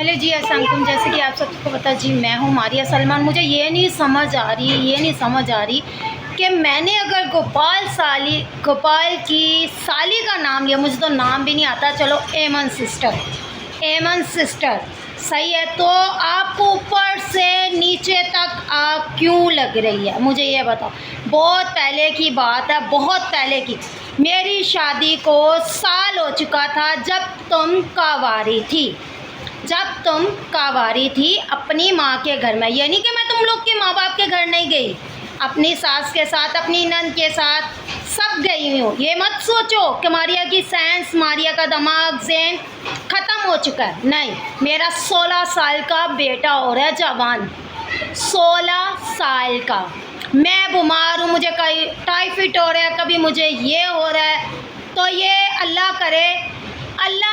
Hello जी, अस्सलाम वालेकुम। जैसे कि आप सबको पता जी, मैं हूँ मारिया सलमान। मुझे ये नहीं समझ आ रही कि मैंने अगर गोपाल की साली का नाम लिया, मुझे तो नाम भी नहीं आता। चलो एमन सिस्टर सही है, तो आप ऊपर से नीचे तक आग क्यों लग रही है, मुझे ये बताओ। बहुत पहले की बात है, बहुत पहले की। मेरी शादी को साल हो चुका था जब तुम कावारी थी अपनी माँ के घर में। ये नहीं कि मैं तुम लोग के माँ बाप के घर नहीं गई, अपनी सास के साथ, अपनी नंद के साथ सब गई हूँ। ये मत सोचो कि मारिया की सेंस, मारिया का दिमाग ज़हन ख़त्म हो चुका है। नहीं, मेरा 16 साल का बेटा हो रहा है, जवान 16 साल का। मैं बीमार हूँ, मुझे कहीं टाइफाइड हो रहा है, कभी मुझे ये हो रहा है। तो ये अल्लाह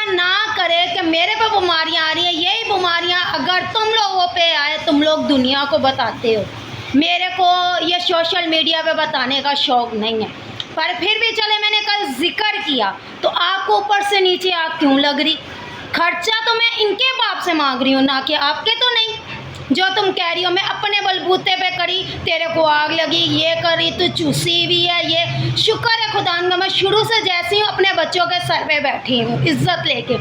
ना करे कि मेरे पे बीमारियाँ आ रही हैं। यही बीमारियाँ अगर तुम लोगों पे आए, तुम लोग दुनिया को बताते हो। मेरे को ये सोशल मीडिया पे बताने का शौक़ नहीं है, पर फिर भी चले, मैंने कल जिक्र किया। तो आपको ऊपर से नीचे आग क्यों लग रही? खर्चा तो मैं इनके बाप से मांग रही हूँ, ना कि आपके तो नहीं। जो तुम कह रही हो मैं अपने बलबूते पे करी, तेरे को आग लगी, ये करी, तू चूसी भी है। ये शुक्र है खुदा का, मैं शुरू से जैसी हूँ अपने बच्चों के सर पे बैठी हूँ इज्जत लेके,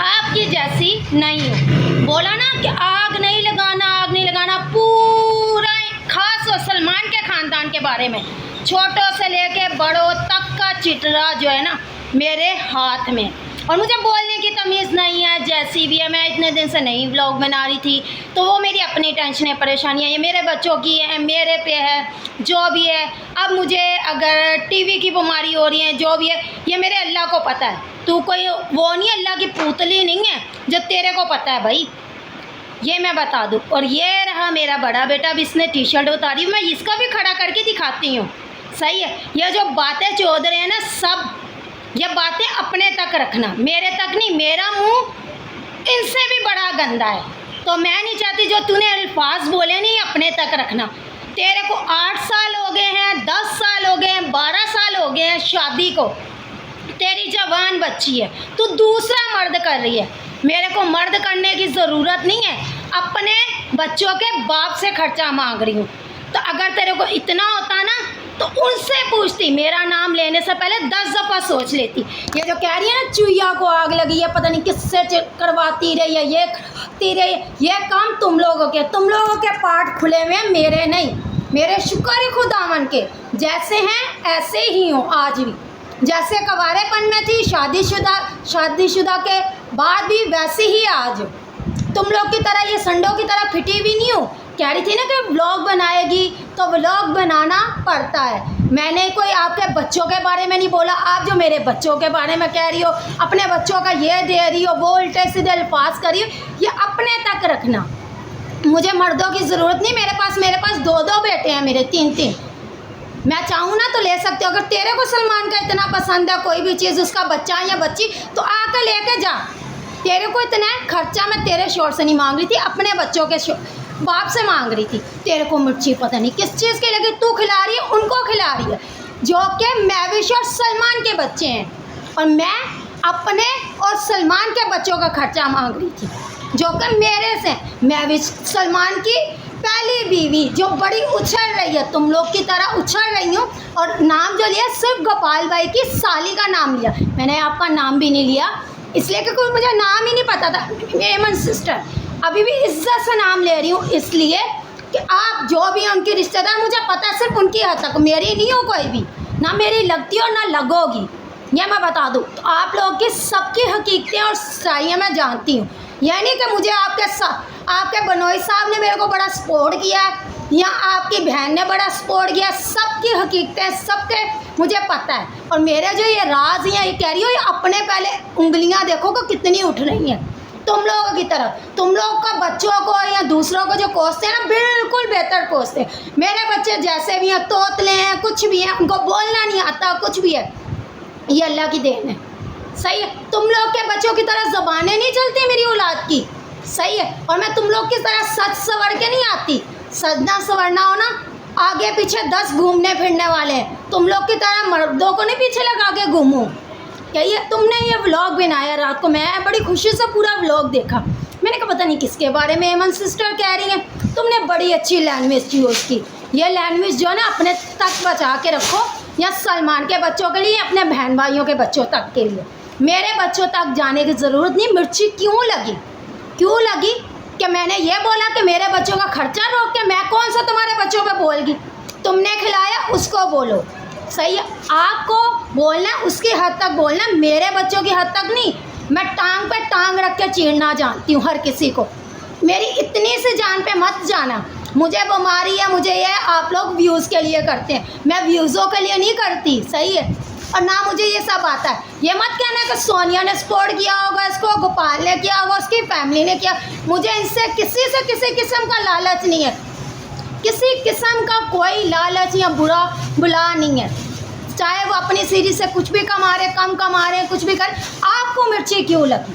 आपकी जैसी नहीं हूँ। बोला ना कि आग नहीं लगाना, पूरा खास और सलमान के ख़ानदान के बारे में, छोटों से लेके बड़ों तक का चिटरा जो है ना मेरे हाथ में। और मुझे बोलने की तमीज़ नहीं है, जैसी भी है। मैं इतने दिन से नई व्लॉग बना रही थी, तो वो मेरी अपनी टेंशन है, परेशानी है, ये मेरे बच्चों की है, मेरे पे है, जो भी है। अब मुझे अगर टीवी की बीमारी हो रही है, जो भी है, ये मेरे अल्लाह को पता है। तू कोई वो नहीं, अल्लाह की पुतली नहीं है जो तेरे को पता है भाई, ये मैं बता दूँ। और ये रहा मेरा बड़ा बेटा, अब इसने टी शर्ट उतारी, मैं इसका भी खड़ा करके दिखाती हूँ। सही है, ये जो बातें चौध रहे हैं ना, सब ये बातें अपने तक रखना, मेरे तक नहीं। मेरा मुंह इनसे भी बड़ा गंदा है, तो मैं नहीं चाहती जो तूने अल्फाज बोले नहीं, अपने तक रखना। तेरे को 8 साल हो गए हैं, 10 साल हो गए हैं, 12 साल हो गए हैं शादी को, तेरी जवान बच्ची है, तू दूसरा मर्द कर रही है। मेरे को मर्द करने की ज़रूरत नहीं है, अपने बच्चों के बाप से खर्चा मांग रही हूँ। तो अगर तेरे को इतना होता ना तो उनसे पूछती, मेरा नाम लेने से पहले 10 दफ़ा सोच लेती। ये जो कह रही है ना चुईया को आग लगी है, पता नहीं किससे करवाती रही है, ये करती रही है, ये काम तुम लोगों के पार्ट खुले हुए हैं, मेरे नहीं। मेरे शुक्र है खुदावन के, जैसे हैं ऐसे ही हूँ आज भी। जैसे कवारेपन में थी, शादीशुदा के बाद भी वैसे ही आज। तुम लोग की तरह ये संडों की तरह फिटी भी नहीं हूँ। कह रही थी ना कि व्लॉग बनाएगी, तो व्लॉग बनाना पड़ता है। मैंने कोई आपके बच्चों के बारे में नहीं बोला। आप जो मेरे बच्चों के बारे में कह रही हो, अपने बच्चों का ये दे रही हो, वो उल्टे सीधे अल्फाज कर रही हो, ये अपने तक रखना। मुझे मर्दों की ज़रूरत नहीं। मेरे पास 2 बेटे हैं, मेरे 3। मैं चाहूँ ना तो ले सकते हो। अगर तेरे को सलमान का इतना पसंद है, कोई भी चीज़, उसका बच्चा या बच्ची, तो आकर लेके जा। तेरे को इतना खर्चा मैं तेरे शोर से नहीं मांग रही थी, अपने बच्चों के बाप से मांग रही थी। तेरे को मिर्ची पता नहीं किस चीज़ के लगे, तू खिला रही है, उनको खिला रही है, जो कि महविश और सलमान के बच्चे हैं। और मैं अपने और सलमान के बच्चों का खर्चा मांग रही थी, जो कि मेरे से। महविश सलमान की पहली बीवी, जो बड़ी उछल रही है, तुम लोग की तरह उछल रही हूँ। और नाम जो लिया, सिर्फ गोपाल भाई की साली का नाम लिया, मैंने आपका नाम भी नहीं लिया, इसलिए कि कोई मुझे नाम ही नहीं पता था। एमन सिस्टर, अभी भी इज्जत से नाम ले रही हूँ, इसलिए कि आप जो भी हैं उनकी रिश्तेदार, मुझे पता है सिर्फ उनकी हद तक, मेरी नहीं हो कोई भी, ना मेरी लगती और ना लगोगी, ये मैं बता दूँ। तो आप लोगों की सबकी हकीकतें और सच्चाइयाँ मैं जानती हूँ। यानी कि मुझे आपके बनोई साहब ने मेरे को बड़ा सपोर्ट किया है, या आपकी बहन ने बड़ा सपोर्ट किया, सबकी हकीकतें सबके मुझे पता है। और मेरे जो ये राज हैं, ये कह रही हो, ये अपने पहले उंगलियां देखो कि कितनी उठ रही हैं तुम लोगों की तरफ। तुम लोग का बच्चों को या दूसरों को जो कोसते हैं ना, बिल्कुल बेहतर कोसते हैं। मेरे बच्चे जैसे भी हैं, तोतले हैं, कुछ भी हैं, उनको बोलना नहीं आता, कुछ भी है, ये अल्लाह की देन है। सही है, तुम लोग के बच्चों की तरह ज़बानें नहीं चलती मेरी औलाद की। सही है, और मैं तुम लोग की तरह सच सवर के नहीं आती। सजना सवरना हो ना, आगे पीछे 10 घूमने फिरने वाले हैं। तुम लोग की तरह मर्दों को नहीं पीछे लगा के घूमूं। क्या ये तुमने ये व्लॉग बनाया रात को, मैं बड़ी खुशी से पूरा व्लॉग देखा। मैंने कहा पता नहीं किसके बारे में एमन सिस्टर कह रही हैं। तुमने बड़ी अच्छी लैंग्वेज यूज़ की। ये लैंग्वेज जो है ना अपने तक बचा के रखो, या सलमान के बच्चों के लिए, अपने बहन भाइयों के बच्चों तक के लिए। मेरे बच्चों तक जाने की ज़रूरत नहीं। मिर्ची क्यों लगी कि मैंने ये बोला कि मेरे बच्चों का खर्चा रोक के मैं कौन सा तुम्हारे बच्चों पे बोलगी। तुमने खिलाया उसको बोलो, सही है। आपको बोलना उसकी हद तक बोलना, मेरे बच्चों की हद तक नहीं। मैं टांग पे टांग रख के चीरना जानती हूँ हर किसी को। मेरी इतनी सी जान पे मत जाना। मुझे बीमारी है, मुझे ये आप लोग व्यूज़ के लिए करते हैं, मैं व्यूज़ों के लिए नहीं करती, सही है। और ना मुझे ये सब आता है। ये मत कहना कि सोनिया ने सपोर्ट किया होगा इसको, गोपाल ने किया होगा, उसकी फैमिली ने किया। मुझे इनसे किसी किस्म का लालच नहीं है, किसी किस्म का कोई लालच या बुला नहीं है। चाहे वो अपनी सीरीज से कुछ भी कमा रहे, कम कमा रहे, कुछ भी कर। आपको मिर्ची क्यों लगी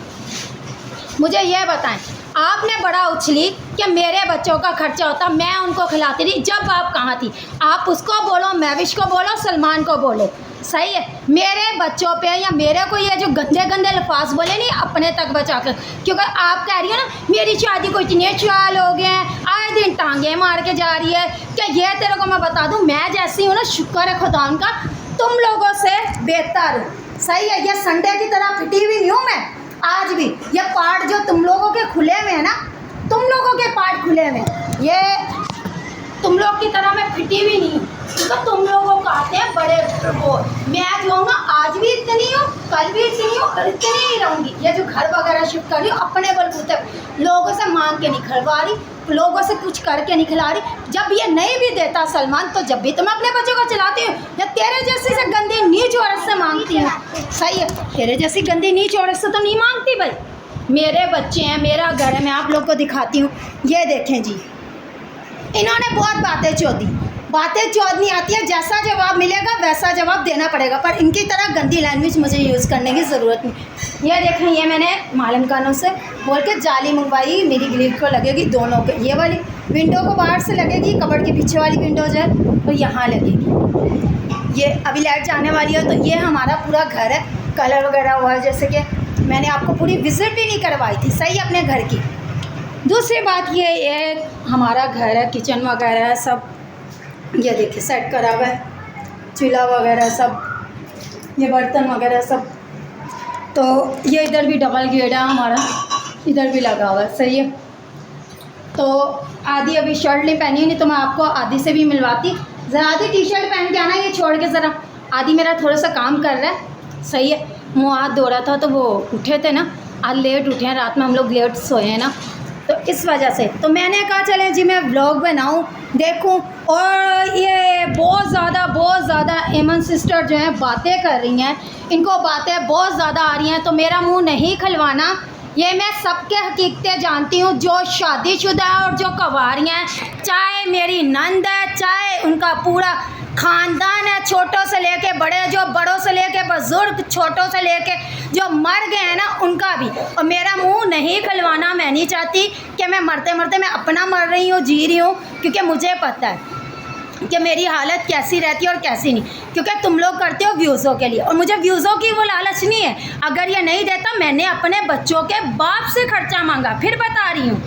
मुझे ये बताएं। आपने बड़ा उछली कि मेरे बच्चों का खर्चा होता, मैं उनको खिलाती रही। जब आप कहाँ थी? आप उसको बोलो, महविश को बोलो, सलमान को बोलो, सही है। मेरे बच्चों पे या मेरे को ये जो गंदे अल्फाज बोले नहीं, अपने तक बचा कर। क्योंकि आप कह रही हो ना मेरी शादी को इतने चाल हो गए हैं, आए दिन टांगे मार के जा रही है। क्या ये तेरे को मैं बता दूँ, मैं जैसी हूँ ना, शुक्र है खुदा उनका, तुम लोगों से बेहतर हूँ, सही है। ये संडे की तरह पिटी हुई नहीं हूँ मैं आज भी। ये पार्ट जो तुम लोगों के खुले हुए हैं ना, तुम लोगों के पार्ट खुले हुए हैं, ये तुम लोग की तरह मैं फिटी हुई नहीं हूँ। तो तुम लोगों को आते हैं बड़े वो। मैं जो हूँ ना आज भी इतनी हूँ, कल भी इतनी हूँ और इतनी ही रहूँगी। ये जो घर वगैरह शिफ्ट कर रही हूँ अपने बलबूते, लोगों से मांग के नहीं खिलवा रही, लोगों से कुछ करके नहीं खिला रही। जब ये नहीं भी देता सलमान, तो जब भी तो मैं अपने बच्चों को चलाती हूँ, या तेरे जैसी से गंदी नीच औरत से मांगती हूँ, सही है। तेरे जैसी गंदी नीच औरत से तो नहीं मांगती भाई। मेरे बच्चे हैं, मेरा घर है, मैं आप लोग को दिखाती हूँ। ये देखें जी, इन्होंने बहुत बातें चौधनी आती है। जैसा जवाब मिलेगा वैसा जवाब देना पड़ेगा, पर इनकी तरह गंदी लैंग्वेज मुझे यूज़ करने की ज़रूरत नहीं। ये देखें, ये मैंने मालूम कानों से बोल के जाली मंगवाई, मेरी ग्रिल को लगेगी दोनों के। ये वाली विंडो को बाहर से लगेगी, कबर्ड के पीछे वाली विंडो जो है तो यहाँ लगेगी। ये अभी लाइट जाने वाली है, तो ये हमारा पूरा घर है, कलर वगैरह हुआ है। जैसे कि मैंने आपको पूरी विज़िट भी नहीं करवाई थी, सही, अपने घर की। दूसरी बात ये हमारा घर है, किचन वगैरह है सब, ये देखिए सेट करा हुआ है, चूल्हा वगैरह सब, ये बर्तन वगैरह सब। तो ये इधर भी डबल गेट है हमारा, इधर भी लगा हुआ है, सही है। तो आधी अभी शर्ट नहीं पहनी, नहीं तो मैं आपको आधी से भी मिलवाती। ज़रा आधी टी शर्ट पहन के आना, ये छोड़ के ज़रा। आधी मेरा थोड़ा सा काम कर रहा है, सही है। मुँह हाथ धो रहा था तो वो उठे थे ना, आज लेट उठे हैं, रात में हम लोग लेट सोए हैं ना, तो इस वजह से तो मैंने कहा चले जी मैं व्लॉग बनाऊं, देखूं। और ये बहुत ज़्यादा एमन सिस्टर जो हैं बातें कर रही हैं, इनको बातें बहुत ज़्यादा आ रही हैं, तो मेरा मुंह नहीं खलवाना। ये मैं सबके हकीकतें जानती हूँ, जो शादीशुदा है और जो कवारियाँ हैं, चाहे मेरी नंद है, चाहे उनका पूरा ख़ानदान है, छोटों से लेके बड़े, जो बड़ों से लेके बुज़ुर्ग, छोटों से लेके जो मर गए हैं ना, उनका भी। और मेरा मुंह नहीं खलवाना। मैं नहीं चाहती कि मैं मरते मरते मैं अपना मर रही हूँ, जी रही हूँ, क्योंकि मुझे पता है कि मेरी हालत कैसी रहती है और कैसी नहीं। क्योंकि तुम लोग करते हो व्यूज़ों के लिए, और मुझे व्यूज़ों की वो लालच नहीं है। अगर ये नहीं देता, मैंने अपने बच्चों के बाप से खर्चा मांगा, फिर बता रही हूँ,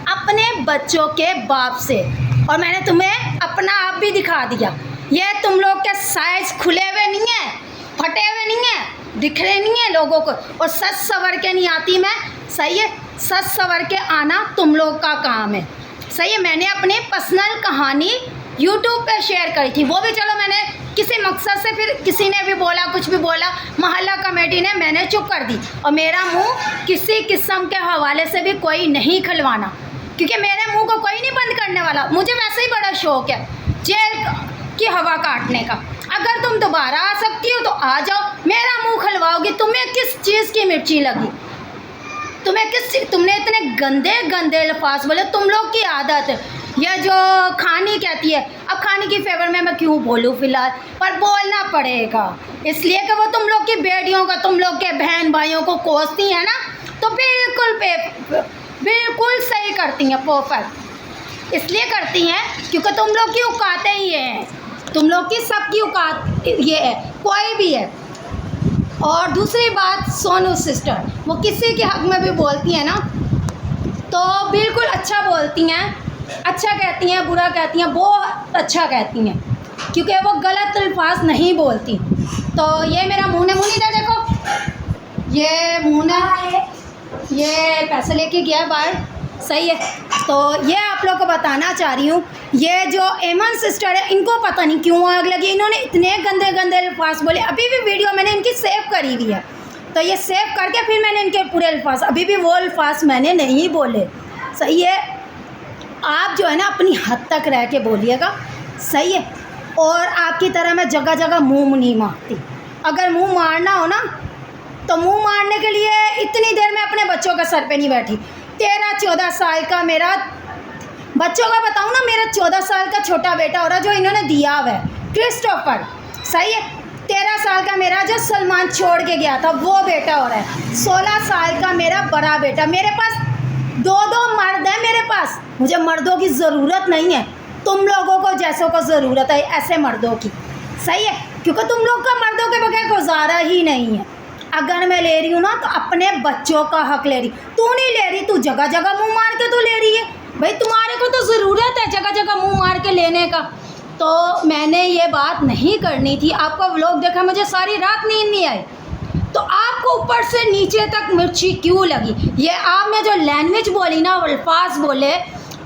अपने बच्चों के बाप से। और मैंने तुम्हें अपना आप भी दिखा दिया। ये तुम लोग के साइज़ खुले हुए नहीं हैं, फटे हुए नहीं हैं, दिख रहे नहीं हैं लोगों को। और सच सवर के नहीं आती मैं, सही है। सच सवर के आना तुम लोग का काम है, सही है। मैंने अपनी पर्सनल कहानी यूट्यूब पे शेयर करी थी, वो भी चलो मैंने किसी मकसद से, फिर किसी ने भी बोला, कुछ भी बोला, मोहल्ला कमेटी ने, मैंने चुप कर दी। और मेरा मुंह किसी किस्म के हवाले से भी कोई नहीं खलवाना, क्योंकि मेरे मुंह को कोई नहीं बंद करने वाला। मुझे वैसे ही बड़ा शौक़ है जेल की हवा काटने का। अगर तुम दोबारा आ सकती हो तो आ जाओ, मेरा मुंह खलवाओगी। तुम्हें किस चीज़ की मिर्ची लगी? तुमने इतने गंदे अल्फाज बोले। तुम लोग की आदत है यह जो खानी कहती है। अब खाने की फेवर में मैं क्यों बोलूँ फ़िलहाल, पर बोलना पड़ेगा, इसलिए कि वो तुम लोग की बेटियों का, तुम लोग के बहन भाइयों को कोसती हैं ना, तो बिल्कुल सही करती हैं, परफेक्ट इसलिए करती हैं क्योंकि तुम लोग की औकातें ही हैं, तुम लोग की सबकी औकात ये है, कोई भी है। और दूसरी बात, सोनू सिस्टर वो किसी के हक़ में भी बोलती है ना, तो अच्छा बोलती हैं, अच्छा कहती हैं, बुरा कहती हैं, बहुत अच्छा कहती हैं, क्योंकि वो गलत अल्फाज नहीं बोलती। तो ये मेरा मुँह इधर देखो, ये मुँह ये पैसे लेके गया बाहर, सही है। तो ये आप लोग को बताना चाह रही हूँ, ये जो एमन सिस्टर है इनको पता नहीं क्यों आग लगी, इन्होंने इतने गंदे गंदे अल्फाज बोले। अभी भी वीडियो मैंने इनकी सेव करी हुई है, तो ये सेव करके फिर मैंने इनके पूरे अल्फाज, अभी भी वो अल्फाज मैंने नहीं बोले, सही है। आप जो है ना अपनी हद तक रह के बोलिएगा, सही है। और आपकी तरह मैं जगह जगह मुँह नहीं मारती। अगर मुँह मारना हो ना तो मुँह मारने के लिए इतनी देर में अपने बच्चों के सर पे नहीं बैठी। 13-14 साल का मेरा बच्चों का बताऊँ ना, मेरा 14 साल का छोटा बेटा हो रहा जो इन्होंने दिया हुआ है, क्रिस्टोफर, सही है। 13 साल का मेरा जो सलमान छोड़ के गया था वो बेटा हो रहा है। 16 साल का मेरा बड़ा बेटा। मेरे पास 2 मर्द हैं मेरे पास, मुझे मर्दों की ज़रूरत नहीं है। तुम लोगों को जैसों को ज़रूरत है ऐसे मर्दों की, सही है, क्योंकि तुम लोग का मर्दों के बगैर गुजारा ही नहीं है। अगर मैं ले रही हूँ ना तो अपने बच्चों का हक ले रही, तू नहीं ले रही, तू जगह जगह मुंह मार के तो ले रही है। भाई तुम्हारे को तो ज़रूरत है जगह जगह मुंह मार के लेने का। तो मैंने ये बात नहीं करनी थी। आपका व्लॉग देखा, मुझे सारी रात नींद नहीं आई, तो आपको ऊपर से नीचे तक मिर्ची क्यों लगी? ये आपने जो लैंग्वेज बोली ना, अल्फाज बोले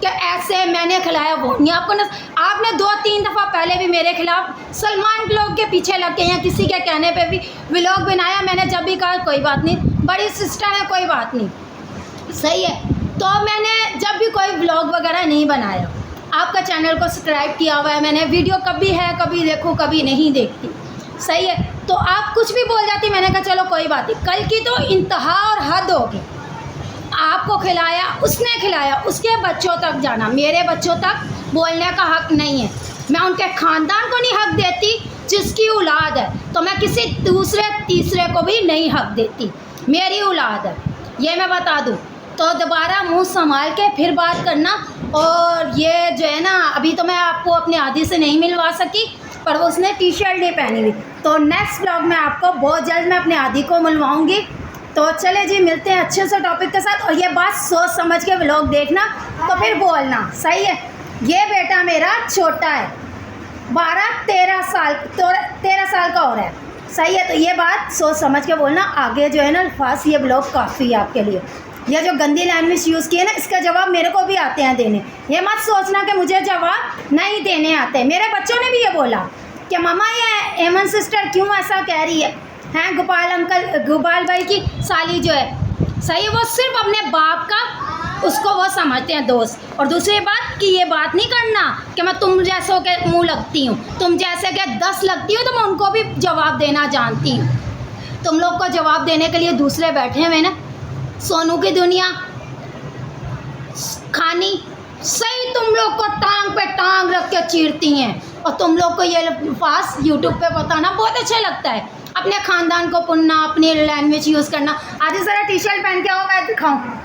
कि ऐसे मैंने खिलाया वो नहीं, आपको ना, आपने 2-3 दफ़ा पहले भी मेरे खिलाफ सलमान व्लॉग के पीछे लग के या किसी के कहने पे भी व्लॉग बनाया। मैंने जब भी कहा कोई बात नहीं, बड़ी सिस्टर है, कोई बात नहीं, सही है। तो मैंने जब भी कोई व्लॉग वगैरह नहीं बनाया, आपका चैनल को सब्सक्राइब किया हुआ है मैंने, वीडियो कभी है कभी देखो कभी नहीं देखती, सही है। तो आप कुछ भी बोल जाती, मैंने कहा चलो कोई बात नहीं। कल की तो इंतहा और हद होगी। आपको खिलाया, उसने खिलाया, उसके बच्चों तक जाना, मेरे बच्चों तक बोलने का हक नहीं है। मैं उनके ख़ानदान को नहीं हक देती, जिसकी औलाद है तो मैं किसी दूसरे तीसरे को भी नहीं हक देती, मेरी औलाद है, ये मैं बता दूँ। तो दोबारा मुंह संभाल के फिर बात करना। और ये जो है ना, अभी तो मैं आपको अपने आदि से नहीं मिलवा सकी, पर वो उसने टी-शर्ट नहीं पहनी हुई। तो नेक्स्ट ब्लॉग में आपको बहुत जल्द मैं अपने आदि को मिलवाऊँगी। तो चले जी, मिलते हैं अच्छे से टॉपिक के साथ। और ये बात सोच समझ के व्लॉग देखना, तो फिर बोलना, सही है। ये बेटा मेरा छोटा है, 12-13 साल, तो 13 साल का हो रहा है, सही है। तो ये बात सोच समझ के बोलना। आगे जो है ना अल्फाज, ये ब्लॉग काफ़ी है आपके लिए। ये जो गंदी लैंग्वेज यूज़ की है ना, इसका जवाब मेरे को भी आते हैं देने। ये मत सोचना कि मुझे जवाब नहीं देने आते। मेरे बच्चों ने भी ये बोला कि मम्मा ये एमन सिस्टर क्यों ऐसा कह रही है, हैं गोपाल अंकल, गोपाल भाई की साली जो है, सही है, वो सिर्फ अपने बाप का उसको वो समझते हैं दोस्त। और दूसरी बात कि ये बात नहीं करना कि मैं तुम जैसों के मुँह लगती हूँ, तुम जैसे के 10 लगती हो तो मैं उनको भी जवाब देना जानती हूँ। तुम लोग को जवाब देने के लिए दूसरे बैठे हुए ना, सोनू की दुनिया खानी, सही, तुम लोग को टांग पे टांग रख के चीरती हैं। और तुम लोग को ये अल्फाज यूट्यूब पे बताना बहुत अच्छा लगता है, अपने ख़ानदान को पुनना, अपनी लैंग्वेज यूज़ करना। आज ज़रा टी-शर्ट पहन के आओ, मैं दिखाऊँ।